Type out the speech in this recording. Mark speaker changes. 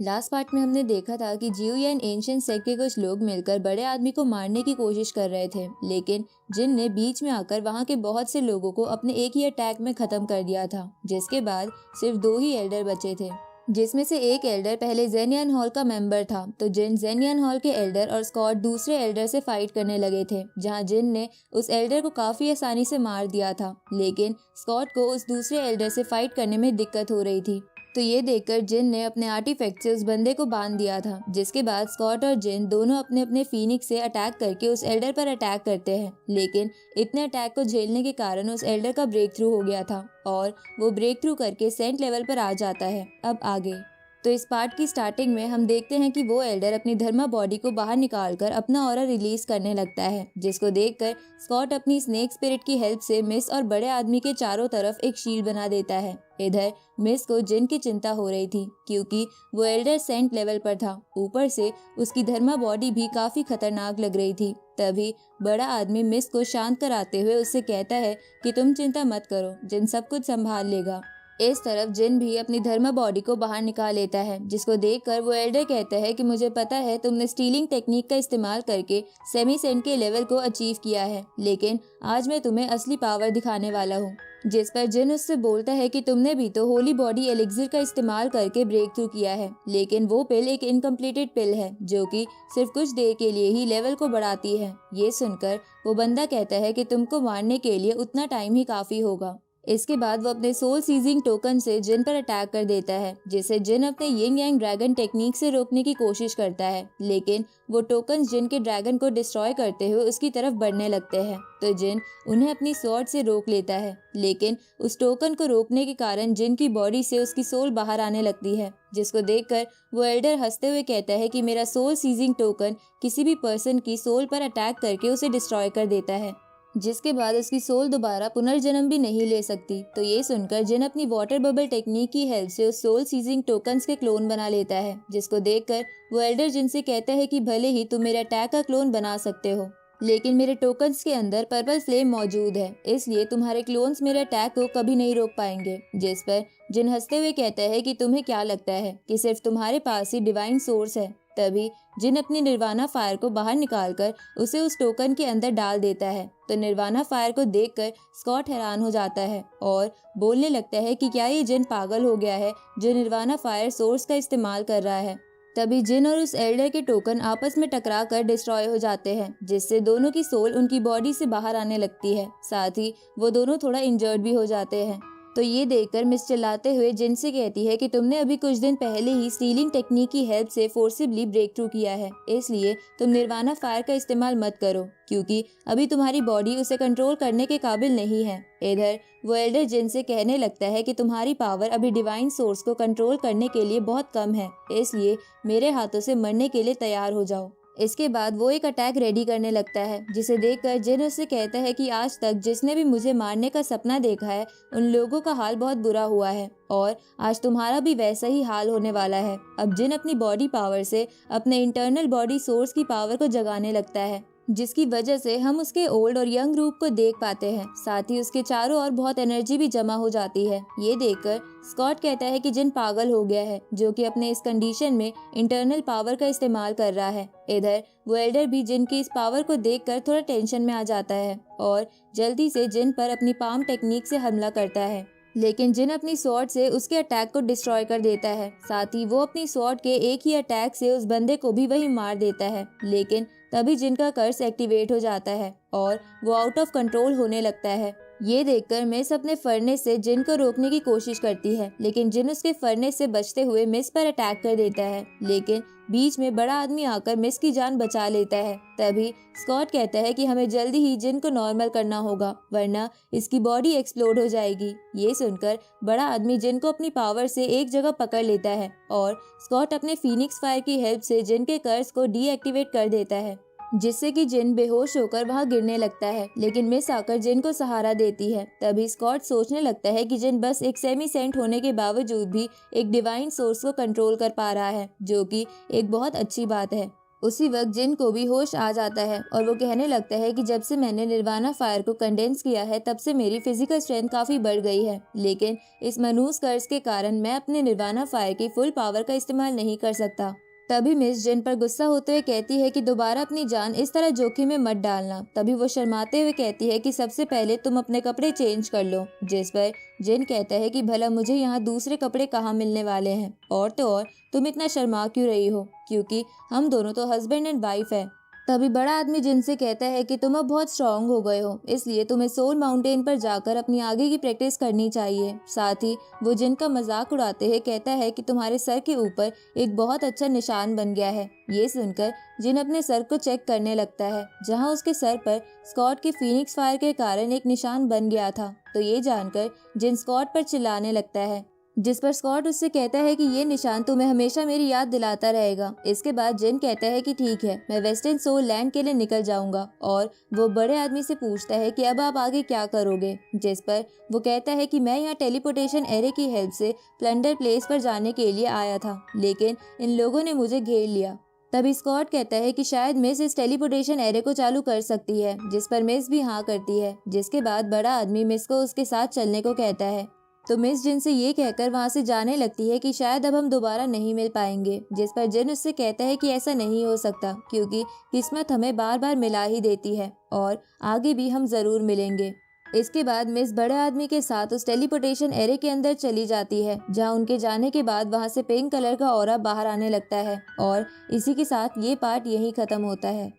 Speaker 1: Last part में हमने देखा था कि जियुयान एंशिएंट सेक्ट के कुछ लोग मिलकर बड़े आदमी को मारने की कोशिश कर रहे थे, लेकिन जिन ने बीच में आकर वहां के बहुत से लोगों को अपने एक ही अटैक में खत्म कर दिया था। जिसके बाद सिर्फ 2 ही एल्डर बचे थे, जिसमें से एक एल्डर पहले जेनियन हॉल का मेंबर था। तो जिन जेनियन हॉल के एल्डर और स्कॉट दूसरे एल्डर से फाइट करने लगे थे, जहां जिन ने उस एल्डर को काफी आसानी से मार दिया था, लेकिन स्कॉट को उस दूसरे एल्डर से फाइट करने में दिक्कत हो रही थी। तो ये देखकर जिन ने अपने आर्टिफैक्ट से उस बंदे को बांध दिया था। जिसके बाद स्कॉट और जिन दोनों अपने अपने फीनिक्स से अटैक करके उस एल्डर पर अटैक करते हैं, लेकिन इतने अटैक को झेलने के कारण उस एल्डर का ब्रेक थ्रू हो गया था और वो ब्रेक थ्रू करके सेंट लेवल पर आ जाता है। अब आगे तो इस पार्ट की स्टार्टिंग में हम देखते हैं कि वो एल्डर अपनी धर्मा बॉडी को बाहर निकालकर अपना ऑरा रिलीज करने लगता है, जिसको देखकर स्कॉट अपनी स्नेक स्पिरिट की हेल्प से मिस और बड़े आदमी के चारों तरफ एक शील्ड बना देता है। इधर मिस को जिन की चिंता हो रही थी, क्योंकि वो एल्डर सेंट लेवल पर था। ऊपर से उसकी धर्मा बॉडी भी काफी खतरनाक लग रही थी। तभी बड़ा आदमी मिस को शांत कराते हुए उससे कहता है कि तुम चिंता मत करो, जिन सब कुछ संभाल लेगा। इस तरफ जिन भी अपनी धर्मा बॉडी को बाहर निकाल लेता है, जिसको देखकर वो एल्डर कहता है कि मुझे पता है तुमने स्टीलिंग टेक्निक का इस्तेमाल करके सेमी सेंट के लेवल को अचीव किया है, लेकिन आज मैं तुम्हें असली पावर दिखाने वाला हूँ। जिस पर जिन उससे बोलता है कि तुमने भी तो होली बॉडी एलिक्सिर का इस्तेमाल करके ब्रेक थ्रू किया है, लेकिन वो पिल एक इनकम्प्लीटेड पिल है जो कि सिर्फ कुछ देर के लिए ही लेवल को बढ़ाती है। ये सुनकर वो बंदा कहता है कि तुमको मारने के लिए उतना टाइम ही काफी होगा। इसके बाद वो अपने सोल सीजिंग टोकन से जिन पर अटैक कर देता है, जिसे जिन अपने यिंग यांग ड्रैगन टेक्निक से रोकने की कोशिश करता है, लेकिन वो टोकन जिन के ड्रैगन को डिस्ट्रॉय करते हुए उसकी तरफ बढ़ने लगते हैं। तो जिन उन्हें अपनी स्वॉर्ड से रोक लेता है, लेकिन उस टोकन को रोकने के कारण जिन की बॉडी से उसकी सोल बाहर आने लगती है, जिसको देखकर वो एल्डर हंसते हुए कहता है कि मेरा सोल सीजिंग टोकन किसी भी पर्सन की सोल पर अटैक करके उसे डिस्ट्रॉय कर देता है, जिसके बाद उसकी सोल दोबारा पुनर्जन्म भी नहीं ले सकती। तो ये सुनकर जिन अपनी वाटर बबल टेक्निक की हेल्प से उस सोल सीजिंग टोकन्स के क्लोन बना लेता है, जिसको देखकर वो एल्डर जिन से कहता है कि भले ही तुम मेरे अटैक का क्लोन बना सकते हो, लेकिन मेरे टोकन्स के अंदर पर्पल फ्लेम मौजूद है, इसलिए तुम्हारे क्लोन्स मेरे अटैक को कभी नहीं रोक पाएंगे। जिस पर जिन हंसते हुए कहता है कि तुम्हें क्या लगता है कि सिर्फ तुम्हारे पास ही डिवाइन सोर्स है। तभी जिन अपनी निर्वाणा फायर को बाहर निकालकर उसे उस टोकन के अंदर डाल देता है। तो निर्वाणा फायर को देखकर स्कॉट हैरान हो जाता है और बोलने लगता है कि क्या ये जिन पागल हो गया है जो निर्वाणा फायर सोर्स का इस्तेमाल कर रहा है। तभी जिन और उस एल्डर के टोकन आपस में टकरा कर डिस्ट्रॉय हो जाते हैं, जिससे दोनों की सोल उनकी बॉडी से बाहर आने लगती है। साथ ही वो दोनों थोड़ा इंजर्ड भी हो जाते हैं। तो ये देखकर मिस चिल्लाते हुए जिन से कहती है कि तुमने अभी कुछ दिन पहले ही स्टीलिंग टेक्निक की हेल्प से फोर्सिबली ब्रेक थ्रू किया है, इसलिए तुम निर्वाणा फायर का इस्तेमाल मत करो, क्योंकि अभी तुम्हारी बॉडी उसे कंट्रोल करने के काबिल नहीं है। इधर वो एल्डर जिन से कहने लगता है कि तुम्हारी पावर अभी डिवाइन सोर्स को कंट्रोल करने के लिए बहुत कम है, इसलिए मेरे हाथों से मरने के लिए तैयार हो जाओ। इसके बाद वो एक अटैक रेडी करने लगता है, जिसे देखकर जिन उससे कहता है कि आज तक जिसने भी मुझे मारने का सपना देखा है उन लोगों का हाल बहुत बुरा हुआ है और आज तुम्हारा भी वैसा ही हाल होने वाला है। अब जिन अपनी बॉडी पावर से अपने इंटरनल बॉडी सोर्स की पावर को जगाने लगता है, जिसकी वजह से हम उसके ओल्ड और यंग रूप को देख पाते हैं। साथ ही उसके चारों ओर बहुत एनर्जी भी जमा हो जाती है। ये देखकर स्कॉट कहता है कि जिन पागल हो गया है, जो कि अपने इस कंडीशन में इंटरनल पावर का इस्तेमाल कर रहा है। इधर वो एल्डर भी जिन की इस पावर को देखकर थोड़ा टेंशन में आ जाता है और जल्दी से जिन पर अपनी पाम टेक्निक से हमला करता है, लेकिन जिन अपनी स्वॉर्ड से उसके अटैक को डिस्ट्रॉय कर देता है। साथ ही वो अपनी स्वॉर्ड के एक ही अटैक से उस बंदे को भी वही मार देता है, लेकिन तभी जिन का कर्स एक्टिवेट हो जाता है और वो आउट ऑफ कंट्रोल होने लगता है। ये देखकर मिस अपने फर्नेस से जिन को रोकने की कोशिश करती है, लेकिन जिन उसके फर्नेस से बचते हुए मिस पर अटैक कर देता है, लेकिन बीच में बड़ा आदमी आकर मिस की जान बचा लेता है। तभी स्कॉट कहता है कि हमें जल्दी ही जिन को नॉर्मल करना होगा, वरना इसकी बॉडी एक्सप्लोड हो जाएगी। ये सुनकर बड़ा आदमी जिन को अपनी पावर से एक जगह पकड़ लेता है और स्कॉट अपने फीनिक्स फायर की हेल्प से जिन के कर्स को डीएक्टिवेट कर देता है, जिससे कि जिन बेहोश होकर वहां गिरने लगता है, लेकिन मिस आकर जिन को सहारा देती है। तभी स्कॉट सोचने लगता है कि जिन बस एक सेमी सेंट होने के बावजूद भी एक डिवाइन सोर्स को कंट्रोल कर पा रहा है, जो कि एक बहुत अच्छी बात है। उसी वक्त जिन को भी होश आ जाता है और वो कहने लगता है कि जब से मैंने निर्वाणा फायर को कंडेंस किया है तब से मेरी फिजिकल स्ट्रेंथ काफी बढ़ गई है, लेकिन इस मनहूस कर्ज के कारण मैं अपने निर्वाणा फायर की फुल पावर का इस्तेमाल नहीं कर सकता। तभी मिस जिन पर गुस्सा होते हुए कहती है कि दोबारा अपनी जान इस तरह जोखिम में मत डालना। तभी वो शर्माते हुए कहती है कि सबसे पहले तुम अपने कपड़े चेंज कर लो, जिस पर जिन कहता है कि भला मुझे यहाँ दूसरे कपड़े कहाँ मिलने वाले हैं, और तो और तुम इतना शर्मा क्यों रही हो, क्योंकि हम दोनों तो हस्बैंड एंड वाइफ है। तभी बड़ा आदमी जिनसे कहता है कि तुम अब बहुत स्ट्रांग हो गए हो, इसलिए तुम्हें सोल माउंटेन पर जाकर अपनी आगे की प्रैक्टिस करनी चाहिए। साथ ही वो जिनका मजाक उड़ाते हुए कहता है कि तुम्हारे सर के ऊपर एक बहुत अच्छा निशान बन गया है। ये सुनकर जिन अपने सर को चेक करने लगता है, जहां उसके सर पर स्कॉट के फीनिक्स फायर के कारण एक निशान बन गया था। तो ये जानकर जिन स्कॉट पर चिल्लाने लगता है, जिस पर स्कॉट उससे कहता है कि ये निशान तुम्हें हमेशा मेरी याद दिलाता रहेगा। इसके बाद जिन कहता है कि ठीक है, मैं वेस्टर्न सोल लैंड के लिए निकल जाऊंगा, और वो बड़े आदमी से पूछता है कि अब आप आगे क्या करोगे, जिस पर वो कहता है कि मैं यहाँ टेलीपोर्टेशन एरे की हेल्प से प्लंडर प्लेस पर जाने के लिए आया था, लेकिन इन लोगों ने मुझे घेर लिया। तभी स्कॉट कहता है कि शायद मिस इस टेलीपोर्टेशन एरे को चालू कर सकती है, जिस पर मिस भी हाँ करती है। जिसके बाद बड़ा आदमी मिस को उसके साथ चलने को कहता है। तो मिस जिन से ये कहकर वहां से जाने लगती है कि शायद अब हम दोबारा नहीं मिल पाएंगे, जिस पर जिन उससे कहता है कि ऐसा नहीं हो सकता, क्योंकि किस्मत हमें बार बार मिला ही देती है और आगे भी हम जरूर मिलेंगे। इसके बाद मिस बड़े आदमी के साथ उस टेलीपोर्टेशन एरे के अंदर चली जाती है, जहां उनके जाने के बाद वहां से पिंक कलर का ऑरा बाहर आने लगता है। और इसी के साथ ये पार्ट यहीं खत्म होता है।